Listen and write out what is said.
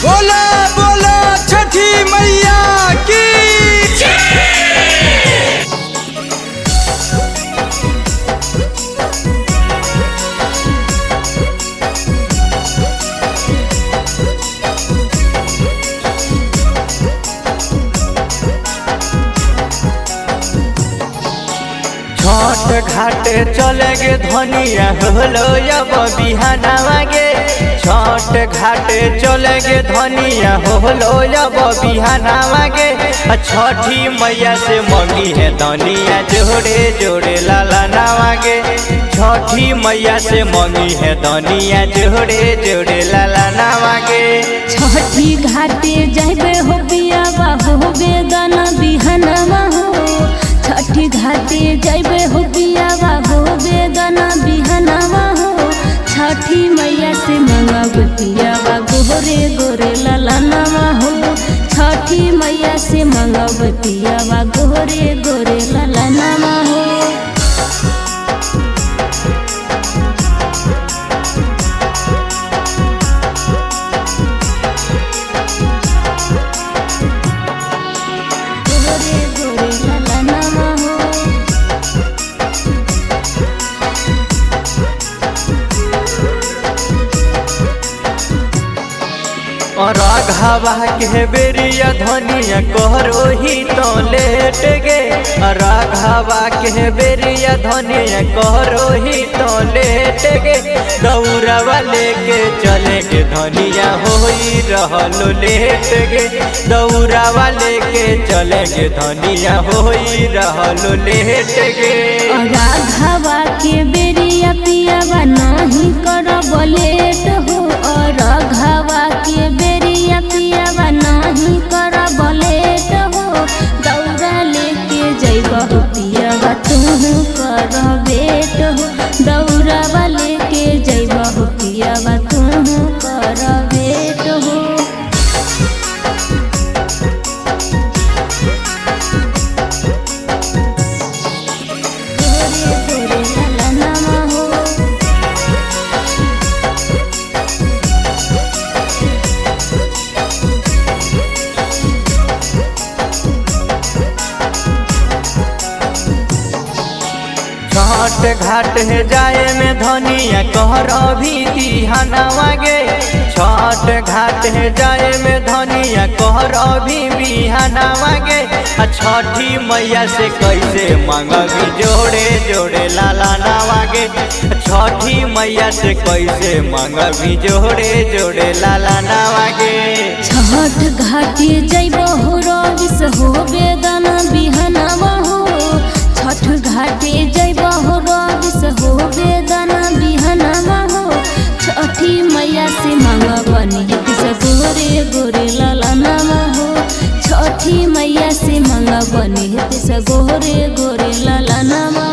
बोला बोला छठी मैया की छठ घाटे चले गे धनिया होलो अब बिहानवा गे। छठ घाटे चले गे धनिया होलो अब बिहानवा गे। छठी मैया से मंगी है धनिया जोड़े जोड़े लाला नावा गे। छठी मैया से मंगी है धनिया जोड़े जोड़े लाला नावा गे। छठी घाटे जाबे हो बियावा हो बेदना बिहनवा हो। छठी घाटे जाबे हो बियावा हो बेदना बिहनवा हो। छठी मैया से मंगब पियावा गोरे गोरे ललनवा हो। छठी मैया से मंगब पियावा गोरे गोरे ललनवा हो। राघवा के बेरिया धनिया कहरो ही तो लेट गे। राघवा के बेरिया धनिया कहरो ही तो लेट गे। दौड़वा लेके चले के धनिया होई रहलो लेट गे। दौड़वा लेके चले के धनिया होई रहलो लेट गे। राघवा के बेरिया पियावा नहीं करब लेट हो। राघवा के बेरिया पियावा नहीं करब लेट हो। दौड़ा लेके जइबहु पियावा तू कर बेट हो। दौड़ावा लेके जइबहु पियावा तू कर बेट हो। छठ घाट है जाए में धनिया कहर अभी बिहानवा गे। छठ घाट है जाए में धनिया कहर अभी बिहानवा गे। छठी मैया से कैसे मांगबी जोड़े जोड़े लाला नावा गे। छठी मैया से कैसे मांगबी जोड़े जोड़े लाला नावा गे। छठ घाटे जइबहु रविस हो बेदना बिहनवा हो। छठ घाटे जइबहु रविस हो बेदना बिहनवा हो। छठी मैया से मांगब निहित से गोरे गोरे ललनवा हो। छठी मैया से मांगब निहित से गोरे गोरे ललनवा।